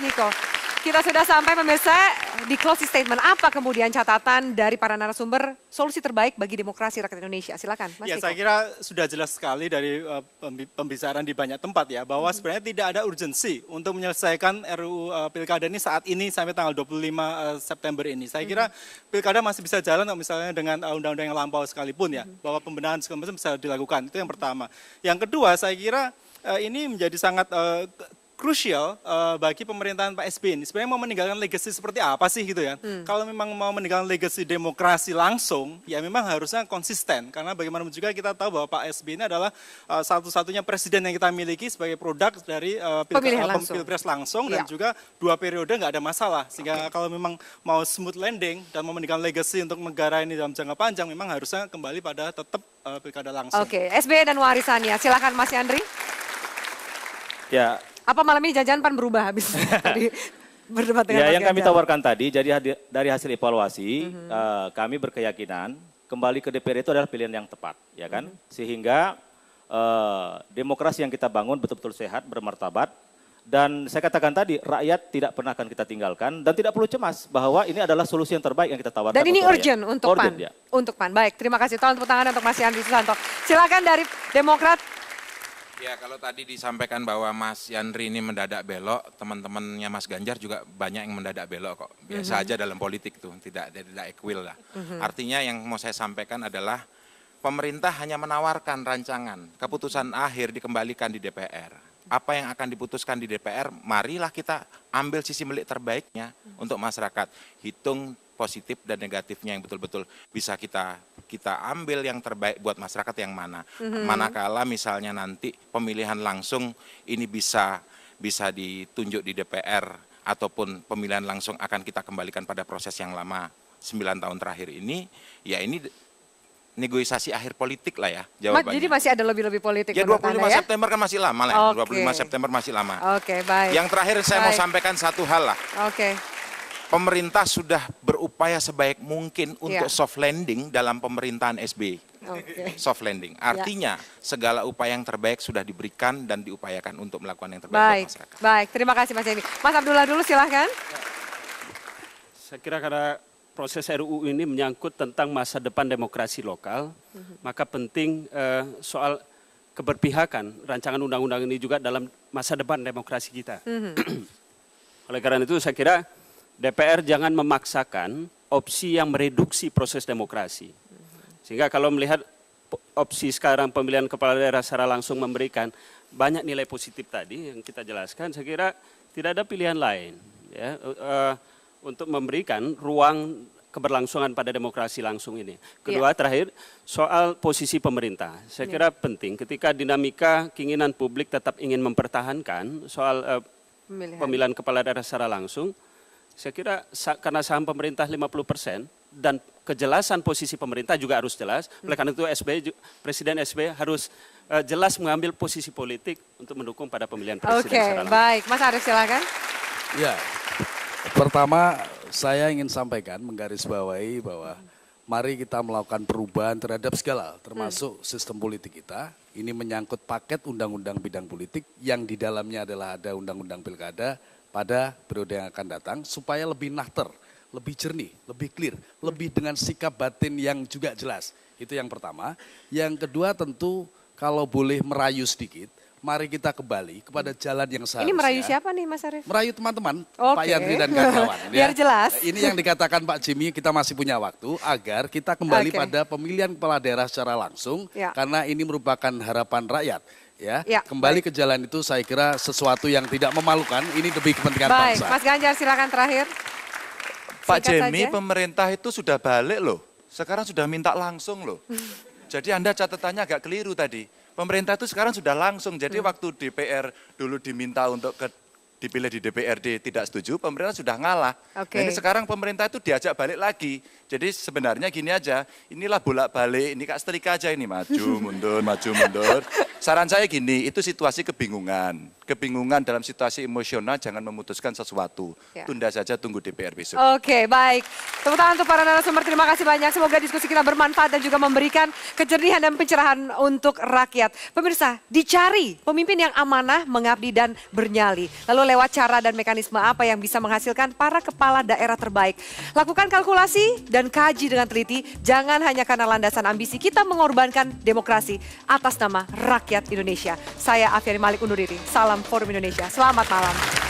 Niko. Kita sudah sampai pemirsa di closing statement. Apa kemudian catatan dari para narasumber solusi terbaik bagi demokrasi rakyat Indonesia? Silakan, Mas Ya, Niko. saya kira sudah jelas sekali dari pembicaraan di banyak tempat ya, bahwa sebenarnya tidak ada urgensi untuk menyelesaikan RUU Pilkada ini saat ini sampai tanggal 25 September ini. Saya kira Pilkada masih bisa jalan misalnya dengan undang-undang yang lampau sekalipun ya, bahwa pembenahan segala macam bisa dilakukan. Itu yang pertama. Yang kedua, saya kira ini menjadi sangat krusial bagi pemerintahan Pak SBY ini. Sebenarnya mau meninggalkan legacy seperti apa sih gitu ya. Kalau memang mau meninggalkan legacy demokrasi langsung, ya memang harusnya konsisten. Karena bagaimanapun juga kita tahu bahwa Pak SBY ini adalah satu-satunya presiden yang kita miliki sebagai produk dari pilpres langsung. Dan juga 2 periode nggak ada masalah. Sehingga kalau memang mau smooth landing dan mau meninggalkan legacy untuk negara ini dalam jangka panjang, memang harusnya kembali pada tetap pilkada langsung. Oke, SBY dan warisannya. Silakan Mas Yandri. Ya. Apa malam ini jajan pan berubah habis tadi berdebat dengan Mas yang kami Ganjar? tawarkan tadi, jadi dari hasil evaluasi, kami berkeyakinan kembali ke DPR itu adalah pilihan yang tepat, ya kan? Sehingga demokrasi yang kita bangun betul-betul sehat, bermartabat, dan saya katakan tadi, rakyat tidak pernah akan kita tinggalkan dan tidak perlu cemas bahwa ini adalah solusi yang terbaik yang kita tawarkan. Dan ini urgent untuk PAN. Ya. Untuk PAN. Baik, terima kasih. Tolong tepuk tangan untuk Mas Yandri Susanto. Silakan dari Demokrat. Ya, kalau tadi disampaikan bahwa Mas Yandri ini mendadak belok, teman-temannya Mas Ganjar juga banyak yang mendadak belok kok. Biasa aja dalam politik tuh, tidak equal lah. Artinya yang mau saya sampaikan adalah pemerintah hanya menawarkan rancangan, keputusan akhir dikembalikan di DPR. Apa yang akan diputuskan di DPR, marilah kita ambil sisi milik terbaiknya untuk masyarakat. Hitung positif dan negatifnya yang betul-betul bisa kita ambil yang terbaik buat masyarakat yang mana. Manakala misalnya nanti pemilihan langsung ini bisa ditunjuk di DPR ataupun pemilihan langsung akan kita kembalikan pada proses yang lama 9 tahun terakhir ini, ya ini negosiasi akhir politik lah ya jawabannya. Jadi masih ada lebih-lebih politik ya 25 ya? September kan masih lama lah, 25 September masih lama. Oke, baik. Yang terakhir saya mau sampaikan satu hal lah. Oke. Pemerintah sudah berupaya sebaik mungkin untuk soft landing dalam pemerintahan SBY. Soft landing. Artinya segala upaya yang terbaik sudah diberikan dan diupayakan untuk melakukan yang terbaik buat masyarakat. Baik, terima kasih Mas Yandri. Mas Abdullah dulu silahkan. Saya kira karena proses RUU ini menyangkut tentang masa depan demokrasi lokal, maka penting soal keberpihakan rancangan undang-undang ini juga dalam masa depan demokrasi kita. Oleh karena itu saya kira DPR jangan memaksakan opsi yang mereduksi proses demokrasi. Sehingga kalau melihat opsi sekarang pemilihan kepala daerah secara langsung memberikan banyak nilai positif tadi yang kita jelaskan, saya kira tidak ada pilihan lain ya, untuk memberikan ruang keberlangsungan pada demokrasi langsung ini. Kedua, terakhir soal posisi pemerintah. Saya kira penting ketika dinamika keinginan publik tetap ingin mempertahankan soal pemilihan kepala daerah secara langsung. Saya kira karena saham pemerintah 50% dan kejelasan posisi pemerintah juga harus jelas. Oleh karena itu Presiden SBY harus jelas mengambil posisi politik untuk mendukung pada pemilihan presiden secara langsung. Baik. Mas Arief silakan. Ya, pertama saya ingin sampaikan menggarisbawahi bahwa mari kita melakukan perubahan terhadap segala, termasuk sistem politik kita. Ini menyangkut paket undang-undang bidang politik yang di dalamnya adalah ada undang-undang pilkada pada periode yang akan datang supaya lebih nahter, lebih jernih, lebih clear, lebih dengan sikap batin yang juga jelas. Itu yang pertama. Yang kedua tentu kalau boleh merayu sedikit, mari kita kembali kepada jalan yang seharusnya. Ini merayu siapa nih Mas Arief? Merayu teman-teman, Pak Yandri dan kawan-kawan. Biar jelas. Ini yang dikatakan Pak Jimmy, kita masih punya waktu agar kita kembali pada pemilihan kepala daerah secara langsung. Karena ini merupakan harapan rakyat. Kembali ke jalan itu saya kira sesuatu yang tidak memalukan, ini demi kepentingan bangsa. Mas Ganjar silakan terakhir. Pak Jimmy, pemerintah itu sudah balik loh, sekarang sudah minta langsung loh. Jadi Anda catatannya agak keliru tadi. Pemerintah itu sekarang sudah langsung, jadi waktu DPR dulu diminta untuk dipilih di DPRD tidak setuju, pemerintah sudah ngalah. Ini sekarang pemerintah itu diajak balik lagi. Jadi sebenarnya gini aja, inilah bolak-balik, ini Kak setrika aja ini, maju, mundur, maju, mundur. Saran saya gini, itu situasi kebingungan. Kebingungan dalam situasi emosional, jangan memutuskan sesuatu. Ya. Tunda saja, tunggu DPR besok. Oke, baik. Tepuk tangan untuk para narasumber, terima kasih banyak. Semoga diskusi kita bermanfaat dan juga memberikan kejernihan dan pencerahan untuk rakyat. Pemirsa, dicari pemimpin yang amanah, mengabdi dan bernyali. Lalu lewat cara dan mekanisme apa yang bisa menghasilkan para kepala daerah terbaik. Lakukan kalkulasi dan kaji dengan teliti, jangan hanya karena landasan ambisi kita mengorbankan demokrasi atas nama rakyat Indonesia. Saya Afiani Malik undur diri. Salam Forum Indonesia. Selamat malam.